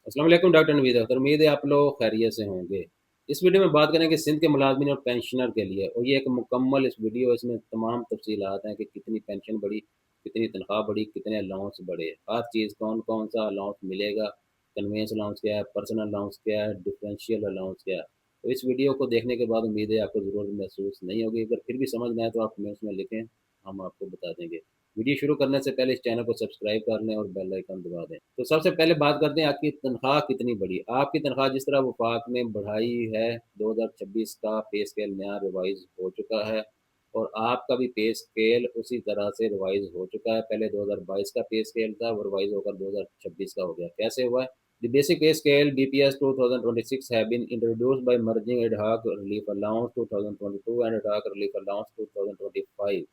अस्सलाम वालेकुम डॉक्टर नवीद अख्तर। उम्मीद है आप लोग खैरियत से होंगे। इस वीडियो में बात करेंगे सिंध के मुलाजमीन और पेंशनर के लिए, और ये एक मुकम्मल इस वीडियो, इसमें तमाम तफसीलात हैं कि कितनी पेंशन बढ़ी, कितनी तनख्वाह बढ़ी, कितने अलाउंस बढ़े, हर चीज़ कौन कौन सा अलाउंस मिलेगा, कन्वेंस अलाउंस क्या है, पर्सनल अलाउंस क्या है, डिफरेंशियल अलाउंस क्या है। तो इस वीडियो को देखने के बाद उम्मीद है आपको ज़रूरत महसूस नहीं होगी। अगर फिर भी समझ में आए तो आप कमेंट्स में लिखें, हम आपको बता देंगे। वीडियो शुरू करने से पहले इस चैनल को सब्सक्राइब कर लें और बेल आइकन दबा दें। तो सबसे पहले बात करते हैं आपकी तनख्वाह कितनी बढ़ी। आपकी तनख्वाह जिस तरह वफाक ने बढ़ाई है, 2026 का पे स्केल नया रिवाइज हो चुका है, और आपका भी पे स्केल उसी तरह से रिवाइज हो चुका है। पहले 2022 का पे स्केल था, वो रिवाइज होकर 2026 का हो गया। कैसे हुआ है? The basic pay scale BPS 2026 have been introduced by merging ad hoc relief allowance 2022 and ad hoc relief allowance 2025।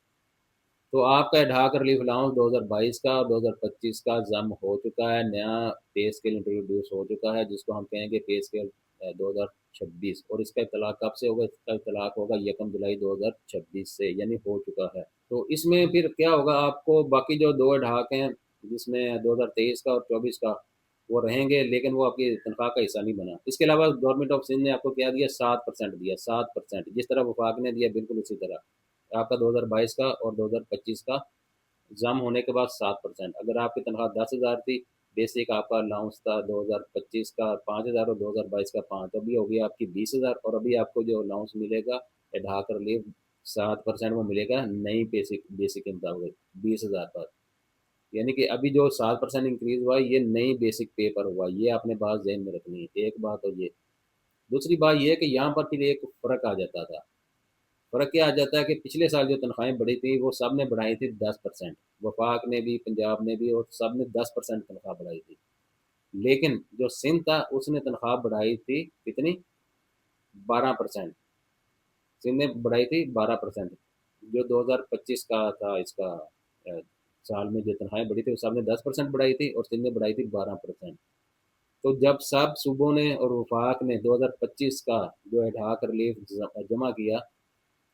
तो आपका ढाक रिलीफ अलाउंस 2022 का और 2025 का जम हो चुका है, नया पे स्केल इंट्रोड्यूस हो चुका है, जिसको हम कहेंगे पे स्केल 2026। और इसका इतलाक कब से होगा? इसका इतलाक होगा 1 जुलाई 2026 से, यानी हो चुका है। तो इसमें फिर क्या होगा, आपको बाकी जो दो ढाक हैं, जिसमें 2023 का और 24 का, वो रहेंगे, लेकिन वो आपकी तनख्वाह का हिस्सा नहीं बना। इसके अलावा गवर्नमेंट ऑफ सिंध ने आपको क्या दिया? 7% दिया। 7%, जिस तरह वफाक ने दिया बिल्कुल उसी तरह आपका 2022 का और 2025 का जम होने के बाद 7%। अगर आपकी तनख्वाह 10,000 थी, बेसिक आपका अलाउंस था 2025 का 5,000 और 2022 का 5, अभी होगी आपकी 20,000। और अभी आपको जो अलाउंस मिलेगा ढाकर रिलीफ 7% वो मिलेगा नई बेसिक बेसिक के मुताबिक 20,000 पर। यानी कि अभी जो 7% इंक्रीज हुआ है, ये नई बेसिक पे पर हुआ, ये आपने बात जहन में रखनी है। एक बात तो ये। दूसरी बात ये है कि यहाँ पर फिर एक फ़र्क आ जाता था। फ़र्क क्या आ जाता है कि पिछले साल जो तनख्वाहें बढ़ी थी, वो सब ने बढ़ाई थी 10%। वफाक ने भी, पंजाब ने भी, और सब ने 10% तनख्वाह बढ़ाई थी। लेकिन जो सिंध था, उसने तनख्वाह बढ़ाई थी कितनी? 12%। सिंध ने बढ़ाई थी 12%। जो 2025 का था, इसका साल में जो तनख्वाहें बढ़ी थी, वो सब ने 10% बढ़ाई थी, और सिंध ने बढ़ाई थी 12%। तो जब सब सूबों ने और वफाक ने 2025 का जो एडहाक रिलीफ जमा किया,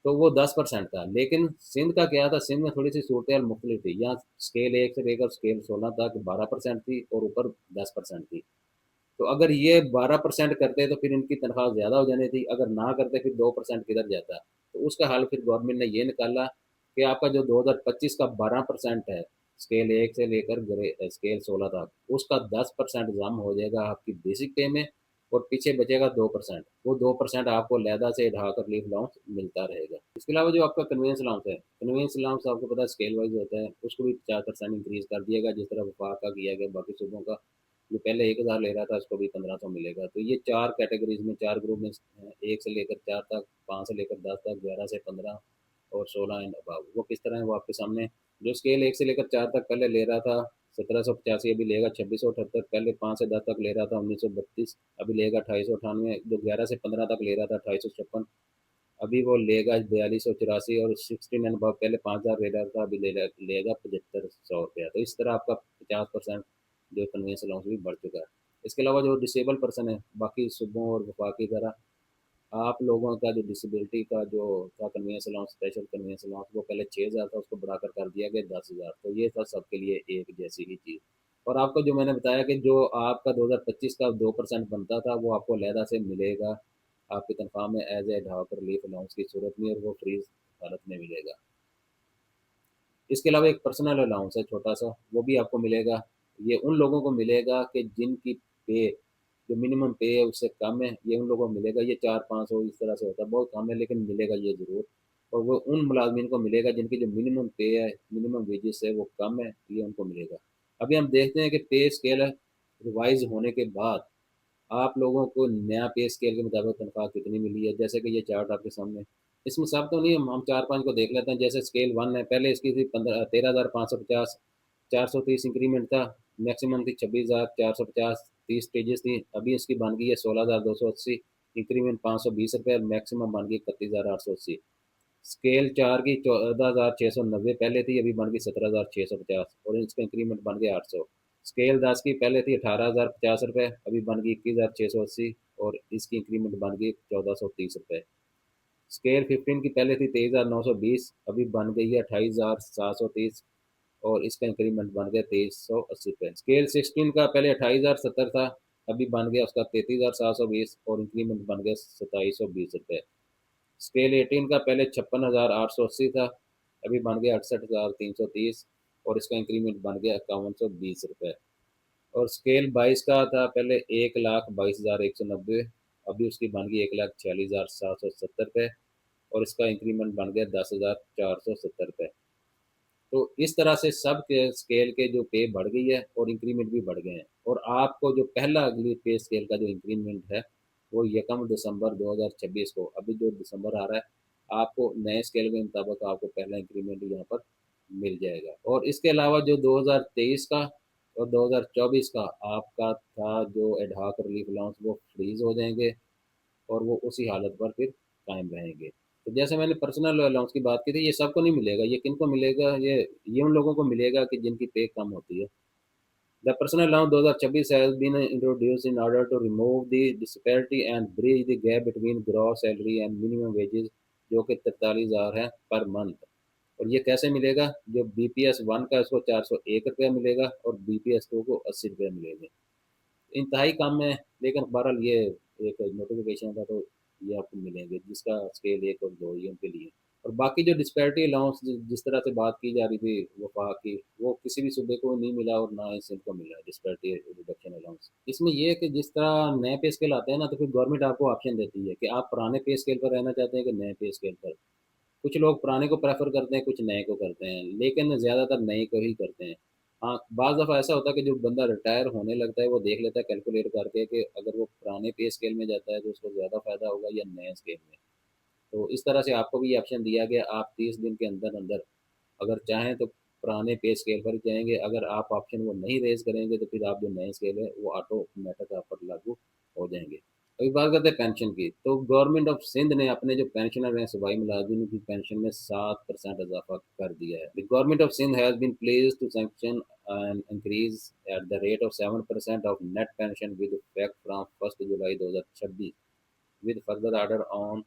तो वो 10% था। लेकिन सिंध का क्या था? सिंध में थोड़ी सी सूरत मुख्तलिफ थी। यहाँ स्केल 1 से लेकर स्केल 16 तक 12% थी, और ऊपर 10% थी। तो अगर ये 12% करते तो फिर इनकी तनख्वाह ज़्यादा हो जानी थी, अगर ना करते फिर 2% किधर जाता। तो उसका हल फिर गवर्नमेंट ने ये निकाला कि आपका जो 2025 का 12% है, स्केल 1 से लेकर स्केल 16 तक, उसका 10% जम हो जाएगा आपकी बेसिक पे में, और पीछे बचेगा 2%। वो 2% आपको लहदा से ढाकर रिलीफ अलाउंस मिलता रहेगा। इसके अलावा जो आपका कन्वेंस अलाउंस है, कन्वेंस अलाउंस आपको पता है स्केल वाइज होता है, उसको भी 50% इंक्रीज कर दिया गया, जिस तरह वफाक का किया गया बाकी सूबों का। जो पहले 1,000 ले रहा था, उसको भी 1,500 मिलेगा। तो ये चार कैटेगरीज में, चार ग्रुप में, 1 से लेकर 4 तक, 5 से लेकर 10 तक, 11 से 15, और 16 एंड अबाव। वो किस तरह है वो आपके सामने। जो स्केल 1 से लेकर 4 तक पहले ले रहा था 1785, अभी लेगा 2678। पहले 5 से 10 तक ले रहा था 1932, अभी लेगा 2898। जो 11 से 15 तक ले रहा था 2856, अभी वो लेगा 4284। और 16 एंड अबाव पहले 5,000 ले रहा था, अभी लेगा 7500 रुपया। तो इस तरह आपका 50% जो कन्वेंस अलाउंस भी बढ़ चुका है। इसके अलावा जो डिसेबल पर्सन है, बाकी सूबों और वफाक की तरह आप लोगों का जो डिसेबिलिटी का जो था convince allowance, special convince allowance, वो पहले 6,000 था, उसको बढ़ाकर कर दिया गया 10,000। तो ये था सबके लिए एक जैसी ही चीज़। और आपको जो मैंने बताया कि जो आपका 2025 का 2% बनता था, वो आपको लहदा से मिलेगा आपकी तनख्वाह में एज ए ढाक रिलीफ अलाउंस की सूरत में, और वो फ्रीज हालत में मिलेगा। इसके अलावा एक पर्सनल अलाउंस है छोटा सा, वो भी आपको मिलेगा। ये उन लोगों को मिलेगा कि जिनकी पे, जो मिनिमम पे है उससे कम है, ये उन लोगों को मिलेगा। ये 400-500 इस तरह से होता है, बहुत कम है, लेकिन मिलेगा ये ज़रूर। और वो उन मुलाजमीन को मिलेगा जिनकी जो मिनिमम पे है, मिनिमम वेजेस है, वो कम है, ये उनको मिलेगा। अभी हम देखते हैं कि पे स्केल रिवाइज होने के बाद आप लोगों को नया पे स्केल के मुताबिक तनख्वाह कितनी मिली है। जैसे कि ये चार्ट आपके सामने, इसमें सब तो नहीं, हम 4-5 को देख लेते हैं। जैसे स्केल 1 है, पहले इसकी थी 13,550, 430 इंक्रीमेंट था। मैक्सिमम थी 26,450, 30 स्टेजेस थी। अभी इसकी बन गई है 16,280, इंक्रीमेंट 520 रुपये, मैक्सिमम बन गई 31,880। स्केल 4 की 14,690 पहले थी, अभी बन गई 17,650, और इसका इंक्रीमेंट बन गया 800। स्केल 10 की पहले थी 18,050 रुपये, अभी बन गई 21,680, और इसकी इंक्रीमेंट बन गई 1,430 रुपये। स्केल 15 की पहले थी 23,920, अभी बन गई है 28,730, और इसका इंक्रीमेंट बन गया 2380 रुपये। स्केल 16 का पहले 28,070 था, अभी बन गया उसका 33,720 और इंक्रीमेंट बन गया 2720 रुपये। स्केल 18 का पहले 56,880 था, अभी बन गया 68,330 और इसका इंक्रीमेंट बन गया 5120 रुपये। और स्केल 22 का था पहले 1,22,190, अभी उसकी बन गई 1,46,770 रुपये और इसका इंक्रीमेंट बन गया 10,470 रुपये। तो इस तरह से सब के स्केल के जो पे बढ़ गई है और इंक्रीमेंट भी बढ़ गए हैं। और आपको जो पहला अगली पे स्केल का जो इंक्रीमेंट है वो 1 दिसंबर 2026 को, अभी जो दिसंबर आ रहा है, आपको नए स्केल के मुताबिक आपको पहला इंक्रीमेंट यहाँ पर मिल जाएगा। और इसके अलावा जो 2023 का और 2024 का आपका था जो एडहॉक रिलीफ अलाउंस वो फ्रीज हो जाएंगे और वो उसी हालत पर फिर कायम रहेंगे। तो जैसे मैंने पर्सनल अलाउंस की बात की थी, ये सबको नहीं मिलेगा। ये किनको मिलेगा? ये उन लोगों को मिलेगा कि जिनकी पे कम होती है। The personal allowance 2026 has been introduce in order to remove the disparity and bridge the gap between gross salary and minimum wages, जो कि 43,000 है पर मंथ। और ये कैसे मिलेगा? जो BPS 1 का उसको 401 रुपया मिलेगा और BPS 2 को 80 रुपया मिलेगा। इंतहाई कम है, लेकिन बहरहाल ये एक नोटिफिकेशन था तो ये आपको मिलेंगे जिसका स्केल 1 और 2 ये उनके लिए। और बाकी जो डिस्पैरिटी अलाउंस जिस तरह से बात की जा रही थी वफा की, वो किसी भी सूबे को नहीं मिला और ना ही सिंध को मिला डिस्पैरिटी रिडक्शन अलाउंस। इसमें यह है कि जिस तरह नए पे स्केल आते हैं ना, तो फिर गवर्नमेंट आपको ऑप्शन देती है कि आप पुराने पे स्केल पर रहना चाहते हैं कि नए पे स्केल पर। कुछ लोग पुराने को प्रेफर करते हैं, कुछ नए को करते हैं, लेकिन ज़्यादातर नए को ही करते हैं। हाँ, बाज़ दफ़ा ऐसा होता है कि जो बंदा रिटायर होने लगता है वो देख लेता है कैलकुलेट करके कि अगर वो पुराने पे स्केल में जाता है तो उसको ज़्यादा फ़ायदा होगा या नए स्केल में। तो इस तरह से आपको भी ये ऑप्शन दिया गया, आप 30 दिन के अंदर अंदर अगर चाहें तो पुराने पे स्केल पर ही जाएंगे। अगर आप ऑप्शन वो नहीं रेज करेंगे तो फिर आप जो नए स्केल है वो ऑटोमेटिक आप पर लागू हो जाएंगे। अभी बात करते हैं पेंशन की, तो गवर्नमेंट ऑफ सिंध ने अपने जो पेंशनर हैं सूबाई मुलाजिम की पेंशन में 7% इजाफा कर दिया है। The government of Sindh has been pleased to sanction an increase at the rate of 7% of net pension with effect from 1 July 2026 with further order on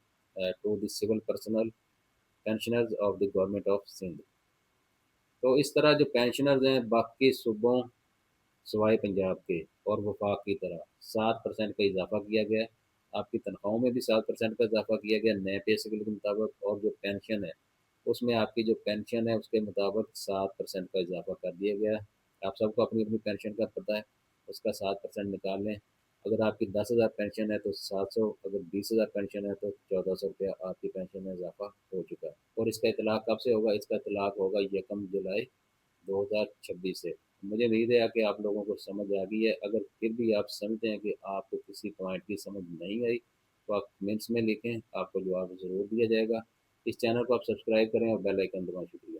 to the civil personal pensioners of the government of Sindh। तो इस तरह जो pensioners हैं बाकी सूबों सवाए पंजाब के और वफाक की तरह 7% का इजाफा किया गया है। आपकी तनख्वाहों में भी 7% का इजाफा किया गया नए पे स्केल के मुताबिक। और जो पेंशन है उसमें आपकी जो पेंशन है उसके मुताबिक 7% का इजाफा कर दिया गया है। आप सबको अपनी अपनी पेंशन का पता है, उसका 7% निकाल लें। अगर आपकी 10,000 पेंशन है तो 700, अगर 20,000 पेंशन है तो 1,400 रुपया आपकी पेंशन में इजाफा हो चुका है। और इसका इतलाक कब से होगा? इसका इतलाक होगा 1 जुलाई 2026 से। मुझे उम्मीद है कि आप लोगों को समझ आ गई है। अगर फिर भी आप समझते हैं कि आपको किसी पॉइंट की समझ नहीं आई तो आप कमेंट्स में लिखें, आपको जवाब ज़रूर दिया जाएगा। इस चैनल को आप सब्सक्राइब करें और बेल आइकन दबाएं। शुक्रिया।